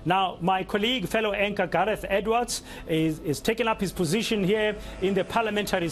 Now, my colleague, fellow eNCA Gareth Edwards, is taking up his position here in the parliamentary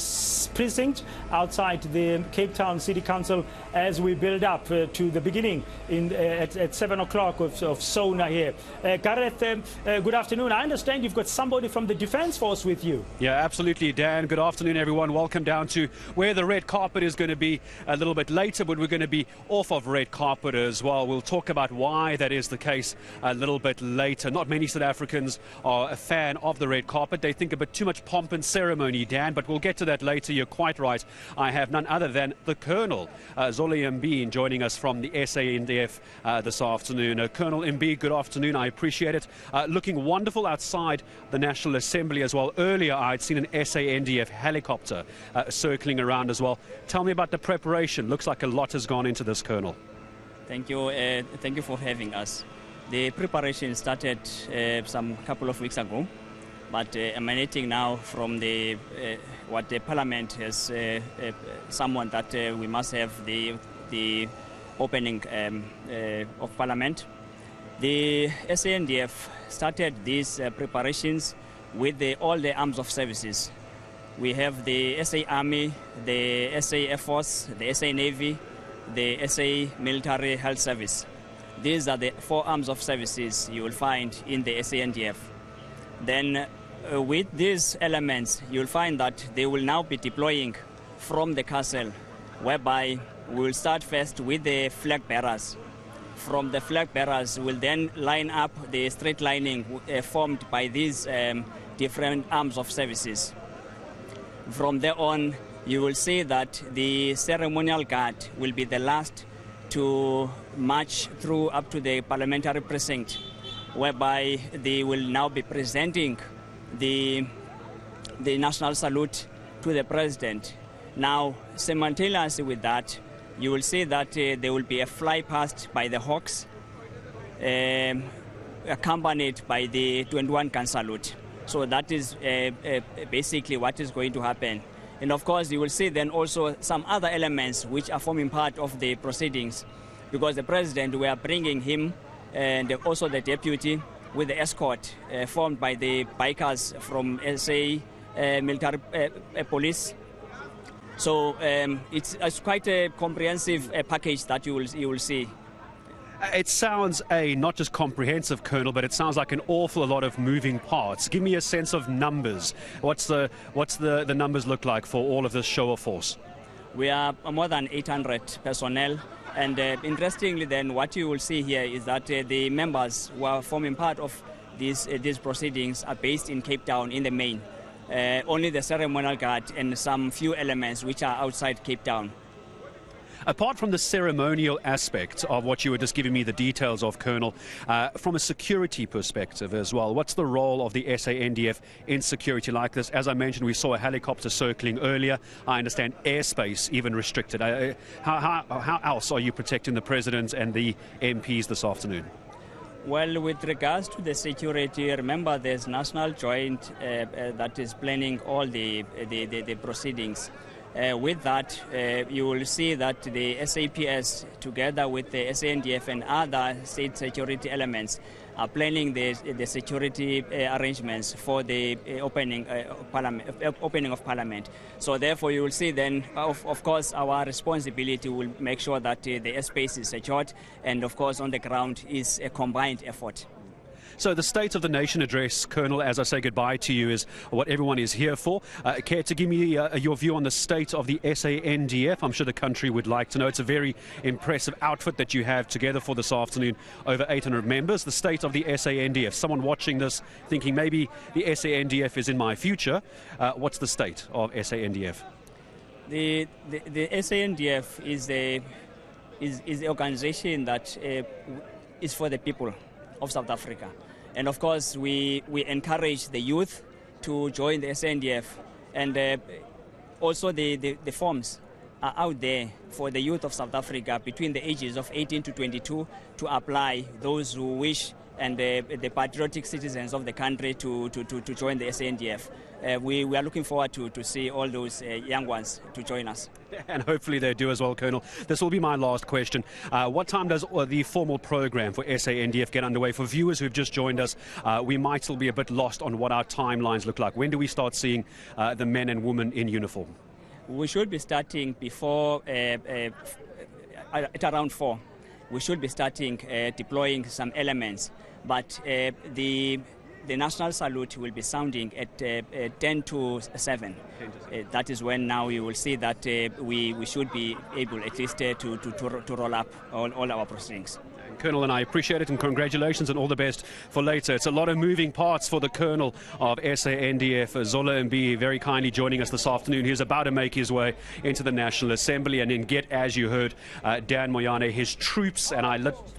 precinct outside the Cape Town City Council as we build up to the beginning at 7 o'clock of SONA here. Gareth, good afternoon. I understand you've got somebody from the Defence Force with you. Yeah, absolutely, Dan. Good afternoon, everyone. Welcome down to where the red carpet is going to be a little bit later, but we're going to be off of red carpet as well. We'll talk about why that is the case a little bit later. Not many South Africans are a fan of the red carpet. They think a bit too much pomp and ceremony, Dan, but we'll get to that later. You're quite right. I have none other than the Colonel, Zoli Mb, joining us from the SANDF this afternoon. Colonel Mb, good afternoon. I appreciate it. Looking wonderful outside the National Assembly as well. Earlier, I'd seen an SANDF helicopter circling around as well. Tell me about the preparation. Looks like a lot has gone into this, Colonel. Thank you for having us. The preparation started some couple of weeks ago, but emanating now from the what the Parliament has summoned that we must have the opening of Parliament. The SANDF started these preparations with all the arms of services. We have the SA Army, the SA Air Force, the SA Navy, the SA Military Health Service. These are the 4 arms of services you will find in the SANDF. Then with these elements, you'll find that they will now be deploying from the castle, whereby we will start first with the flag bearers. From the flag bearers, we'll then line up the straight lining formed by these different arms of services. From there on, you will see that the ceremonial guard will be the last to march through up to the parliamentary precinct, whereby they will now be presenting the national salute to the president. Now, simultaneously with that, you will see that there will be a fly past by the Hawks, accompanied by the 21-gun salute. So that is basically what is going to happen. And of course, you will see then also some other elements which are forming part of the proceedings, because the president, we are bringing him and also the deputy with the escort formed by the bikers from SA military police. So it's quite a comprehensive package that you will see. It sounds not just comprehensive, Colonel, but it sounds like an awful lot of moving parts. Give me a sense of numbers. What's the numbers look like for all of this show of force? We are more than 800 personnel, and interestingly, then what you will see here is that the members who are forming part of these proceedings are based in Cape Town in the main. Only the ceremonial guard and some few elements which are outside Cape Town. Apart from the ceremonial aspect of what you were just giving me the details of, Colonel, from a security perspective as well, what's the role of the SANDF in security like this? As I mentioned, we saw a helicopter circling earlier. I understand airspace even restricted. How else are you protecting the President and the MPs this afternoon? Well, with regards to the security, remember there's National Joint that is planning all the proceedings. With that, you will see that the SAPS, together with the SANDF and other state security elements, are planning the security arrangements for the opening of Parliament. So therefore, you will see then, of course, our responsibility will make sure that the airspace is secured, and of course, on the ground is a combined effort. So the State of the Nation address, Colonel, as I say goodbye to you, is what everyone is here for. Care to give me your view on the state of the SANDF? I'm sure the country would like to know. It's a very impressive outfit that you have together for this afternoon, over 800 members. The state of the SANDF. Someone watching this thinking maybe the SANDF is in my future. What's the state of SANDF? The SANDF is the organization that is for the people of South Africa. And of course, we encourage the youth to join the SANDF, and also the forms are out there for the youth of South Africa between the ages of 18 to 22 to apply, those who wish and the patriotic citizens of the country to join the SANDF. We are looking forward to see all those young ones to join us. And hopefully they do as well, Colonel. This will be my last question. What time does the formal program for SANDF get underway? For viewers who've just joined us, we might still be a bit lost on what our timelines look like. When do we start seeing the men and women in uniform? We should be starting before, at around 4. We should be starting deploying some elements, but the national salute will be sounding at 10 to 7. That is when now you will see that we should be able at least to roll up all our proceedings. Colonel, and I appreciate it, and congratulations and all the best for later. It's a lot of moving parts for the Colonel of SANDF, Zola Mbi, very kindly joining us this afternoon. He's about to make his way into the National Assembly and then get, as you heard, Dan Moyane, his troops, and I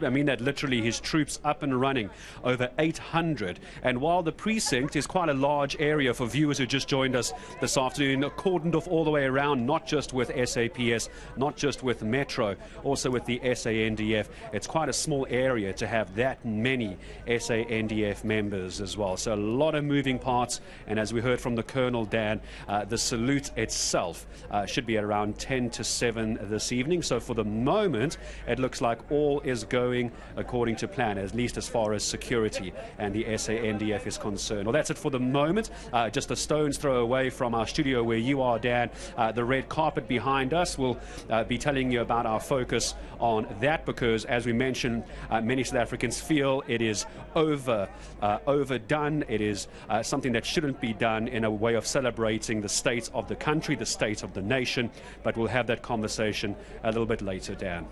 mean that literally, his troops up and running, over 800. And while the precinct is quite a large area for viewers who just joined us this afternoon, cordoned off all the way around, not just with SAPS, not just with Metro, also with the SANDF, it's quite a small area to have that many SANDF members as well. So a lot of moving parts, and as we heard from the Colonel, Dan, the salute itself should be around 10 to 7 this evening. So for the moment, it looks like all is going according to plan, at least as far as security and the SANDF is concerned. Well, that's it for the moment. Just a stone's throw away from our studio where you are, Dan. The red carpet behind us will be telling you about our focus on that, because as we mentioned, many South Africans feel it is overdone. It is something that shouldn't be done in a way of celebrating the state of the country, the state of the nation. But we'll have that conversation a little bit later, Dan.